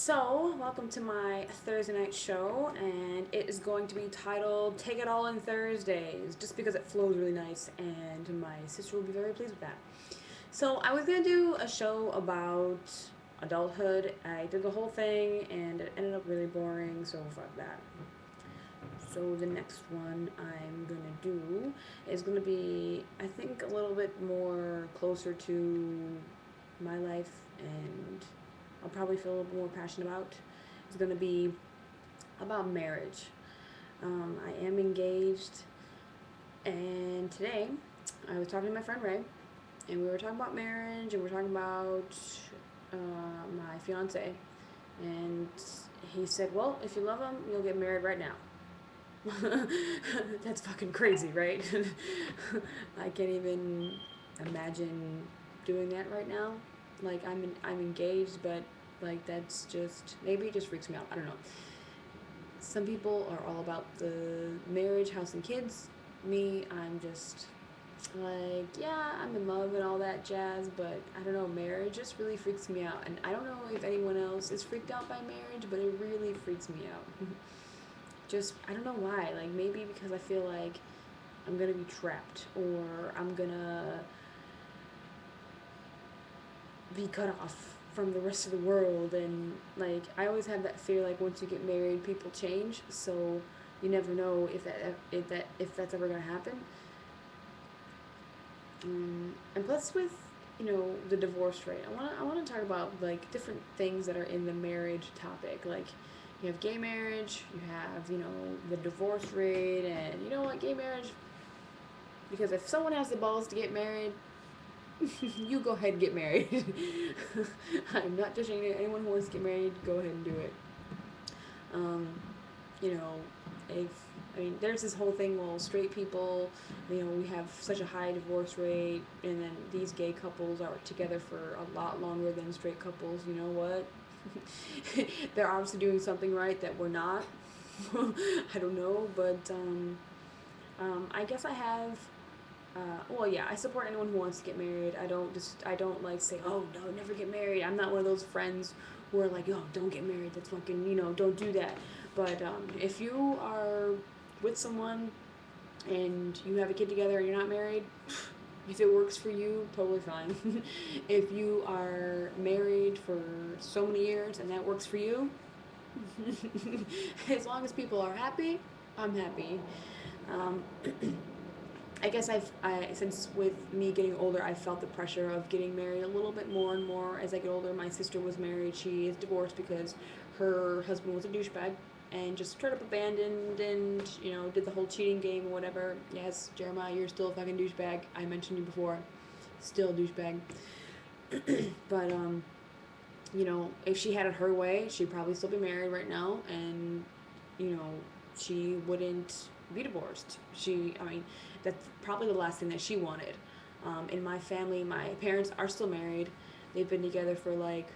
So, welcome to my Thursday night show, and it is going to be titled Take It All in Thursdays, just because it flows really nice, and my sister will be very pleased with that. So, I was going to do a show about adulthood. I did the whole thing, and it ended up really boring, so fuck that. So, the next one I'm going to do is going to be, I think, a little bit more closer to my life and I'll probably feel a little more passionate about. It's going to be about marriage. I am engaged, and today I was talking to my friend Ray, and we were talking about marriage, and we were talking about my fiance, and he said, "Well, if you love him, you'll get married right now." That's fucking crazy, right? I can't even imagine doing that right now. Like I'm engaged, but like that's just maybe it just freaks me out. I don't know. Some people are all about the marriage, house, and kids. Me, I'm just like, yeah, I'm in love and all that jazz, but I don't know, marriage just really freaks me out. And I don't know if anyone else is freaked out by marriage, but it really freaks me out. Just, I don't know why. Like, maybe because I feel like I'm gonna be trapped or I'm gonna be cut off from the rest of the world. And like I always have that fear, like once you get married people change, so you never know if that's ever going to happen. And plus with the divorce rate, I want to talk about like different things that are in the marriage topic. Like you have gay marriage, you have the divorce rate, and you know what, gay marriage, because if someone has the balls to get married, you go ahead and get married. I'm not judging anyone who wants to get married. Go ahead and do it. Um, you know, if I mean, there's this whole thing. Well, straight people, we have such a high divorce rate, and then these gay couples are together for a lot longer than straight couples. You know what? They're obviously doing something right that we're not. I don't know, but I guess I have well, yeah, I support anyone who wants to get married. I don't like say, oh no, never get married. I'm not one of those friends who are like, oh, don't get married. That's fucking, don't do that. But if you are with someone and you have a kid together and you're not married, if it works for you, totally fine. If you are married for so many years and that works for you, as long as people are happy, I'm happy. Um, I guess since with me getting older, I felt the pressure of getting married a little bit more and more as I get older. My sister was married. She is divorced because her husband was a douchebag and just straight up abandoned and, did the whole cheating game or whatever. Yes, Jeremiah, you're still a fucking douchebag. I mentioned you before. Still a douchebag. But, if she had it her way, she'd probably still be married right now and, you know, she wouldn't be divorced. I mean, that's probably the last thing that she wanted. In my family, my parents are still married. They've been together for like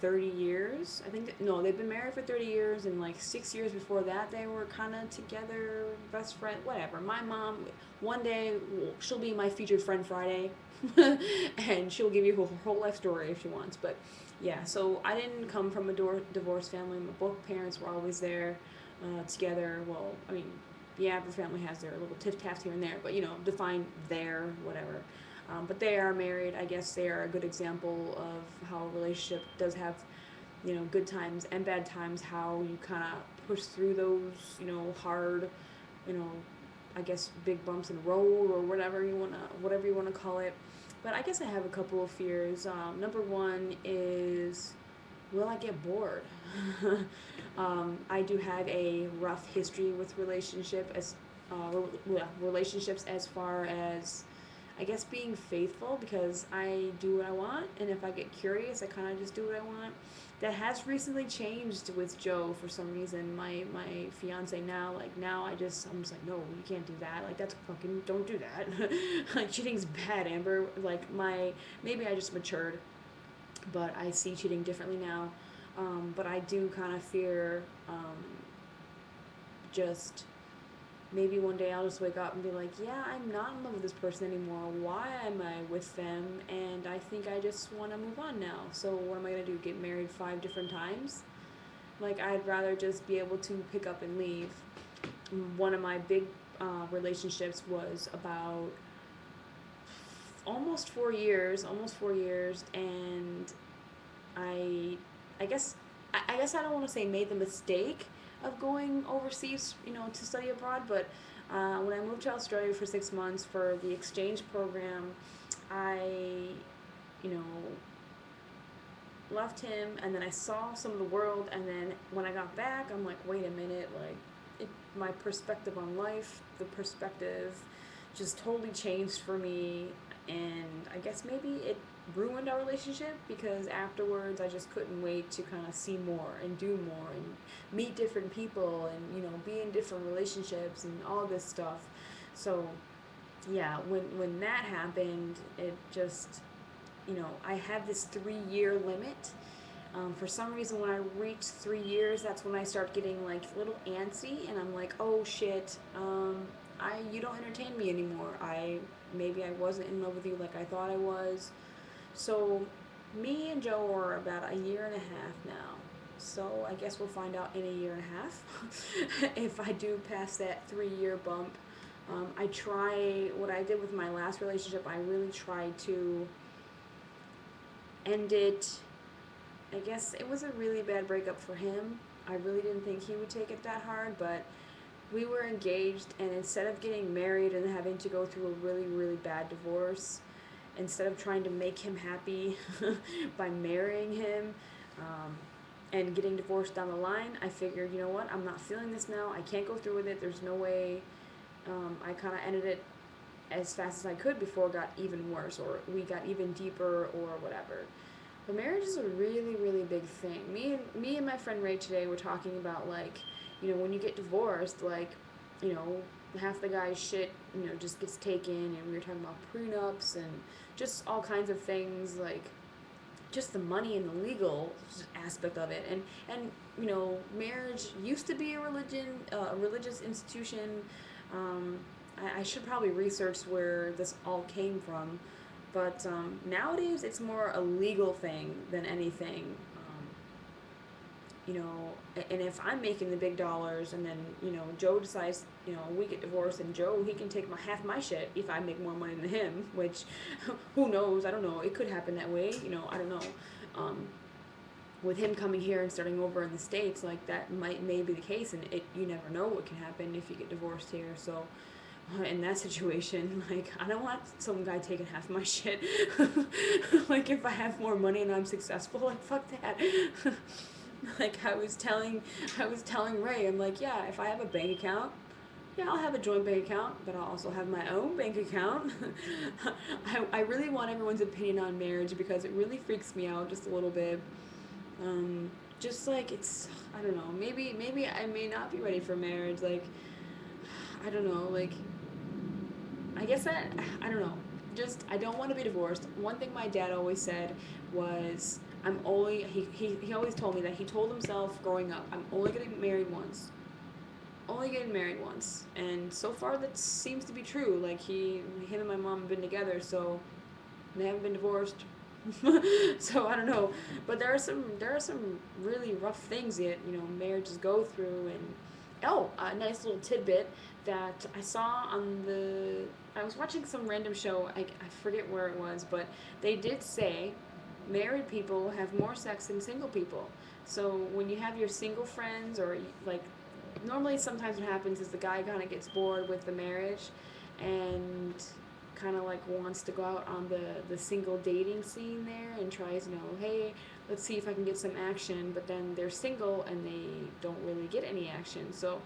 30 years. I think, no, they've been married for 30 years, and like 6 years before that, they were kind of together, best friend, whatever. My mom, one day, she'll be my featured friend Friday, and she'll give you her whole life story if she wants. But yeah, so I didn't come from a divorced family. My both parents were always there together. Well, I mean, yeah, every family has their little tiff taps here and there, but define their whatever. But they are married. I guess they are a good example of how a relationship does have, good times and bad times. How you kind of push through those, hard, you know, I guess big bumps in the road or whatever you wanna call it. But I guess I have a couple of fears. Number one is, will I get bored? I do have a rough history with relationships as far as I guess being faithful, because I do what I want, and if I get curious, I kind of just do what I want. That has recently changed with Joe for some reason. My fiance now, like now, I'm just like, no, you can't do that. Like that's fucking, don't do that. Like cheating's bad, Amber. Like maybe I just matured, but I see cheating differently now. But I do kind of fear just maybe one day I'll just wake up and be like, yeah, I'm not in love with this person anymore. Why am I with them? And I think I just want to move on now. So what am I going to do? Get married 5 different times? Like, I'd rather just be able to pick up and leave. One of my big relationships was about almost 4 years, and I, I guess, I guess I don't want to say made the mistake of going overseas, to study abroad, but when I moved to Australia for 6 months for the exchange program, I, you know, left him, and then I saw some of the world, and then when I got back, I'm like, wait a minute, like, my perspective on life, the perspective just totally changed for me, and I guess maybe it ruined our relationship because afterwards I just couldn't wait to kind of see more and do more and meet different people and be in different relationships and all this stuff. So yeah, when that happened, it just I had this 3-year limit. For some reason, when I reach 3 years, that's when I start getting like a little antsy, and I'm like, oh shit, you don't entertain me anymore. Maybe I wasn't in love with you like I thought I was. So, me and Joe are about a year and a half now. So I guess we'll find out in a year and a half if I do pass that 3-year bump. I try what I did with my last relationship. I really tried to end it. I guess it was a really bad breakup for him. I really didn't think he would take it that hard, but we were engaged, and instead of getting married and having to go through a really, really bad divorce, instead of trying to make him happy by marrying him and getting divorced down the line, I figured, you know what, I'm not feeling this now. I can't go through with it. There's no way. I kind of ended it as fast as I could before it got even worse or we got even deeper or whatever. But marriage is a really, really big thing. Me and my friend Ray today were talking about, like, when you get divorced, like, you know, half the guy's shit, just gets taken, and we were talking about prenups and just all kinds of things, like just the money and the legal aspect of it. And marriage used to be a religious institution. I should probably research where this all came from, but nowadays it's more a legal thing than anything. And if I'm making the big dollars, and then Joe decides, we get divorced, and Joe, he can take half my shit if I make more money than him, which who knows? I don't know. It could happen that way. I don't know. With him coming here and starting over in the States, like, that may be the case, and you never know what can happen if you get divorced here. So in that situation, like, I don't want some guy taking half my shit. Like, if I have more money and I'm successful, like, fuck that. Like, I was telling Ray, I'm like, yeah, if I have a bank account, yeah, I'll have a joint bank account, but I'll also have my own bank account. I really want everyone's opinion on marriage because it really freaks me out just a little bit. Just like, I don't know, maybe I may not be ready for marriage. Like, I don't know, like, I guess I don't know. Just, I don't want to be divorced. One thing my dad always said was, he always told me that he told himself growing up, I'm only getting married once. Only getting married once. And so far that seems to be true. Like, him and my mom have been together, so they haven't been divorced. So I don't know. But there are some really rough things that, marriages go through. And a nice little tidbit that I saw I was watching some random show, I forget where it was, but they did say married people have more sex than single people. So when you have your single friends, or like, normally sometimes what happens is the guy kind of gets bored with the marriage and kind of like wants to go out on the single dating scene there and tries, hey, let's see if I can get some action, but then they're single and they don't really get any action. So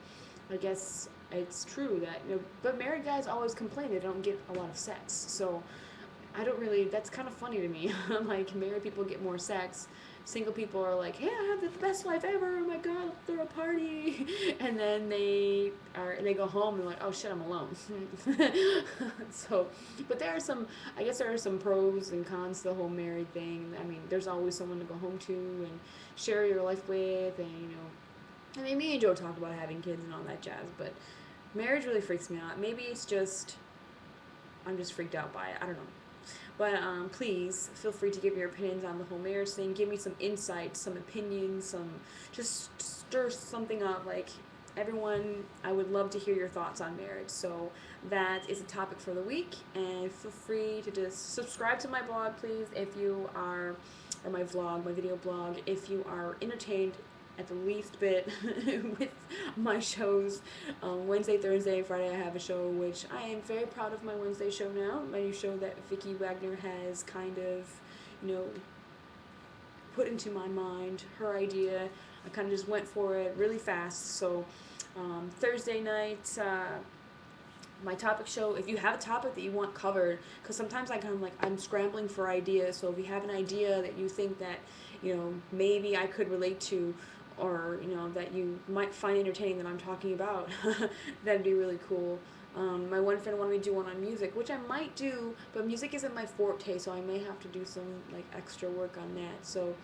I guess it's true that, but married guys always complain they don't get a lot of sex. So I don't really, that's kind of funny to me. Like, married people get more sex. Single people are like, hey, I have the best life ever. Oh my God, let's throw a party. And then they go home and like, oh shit, I'm alone. So, but I guess there are some pros and cons to the whole married thing. I mean, there's always someone to go home to and share your life with, and I mean, me and Joe talked about having kids and all that jazz, but marriage really freaks me out. Maybe it's just I'm just freaked out by it. I don't know. But please feel free to give your opinions on the whole marriage thing. Give me some insights, some opinions, some just stir something up. Like everyone, I would love to hear your thoughts on marriage. So that is a topic for the week, and feel free to just subscribe to my blog, please, if you are, or my vlog, my video blog, if you are entertained at the least bit with my shows. Wednesday, Thursday, and Friday I have a show, which I am very proud of my Wednesday show now. My new show that Vicky Wagner has kind of, you know, put into my mind, her idea. I kind of just went for it really fast. So Thursday night, my topic show, if you have a topic that you want covered, because sometimes I kind of like, I'm scrambling for ideas. So if you have an idea that you think that, you know, maybe I could relate to, or you know that you might find entertaining that I'm talking about, that'd be really cool. My one friend wanted me to do one on music, which I might do, but music isn't my forte, so I may have to do some like extra work on that. So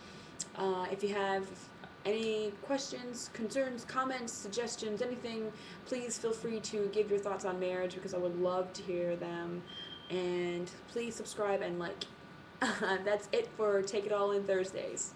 if you have any questions, concerns, comments, suggestions, anything, please feel free to give your thoughts on marriage, because I would love to hear them. And please subscribe and like. That's it for Take It All In Thursdays.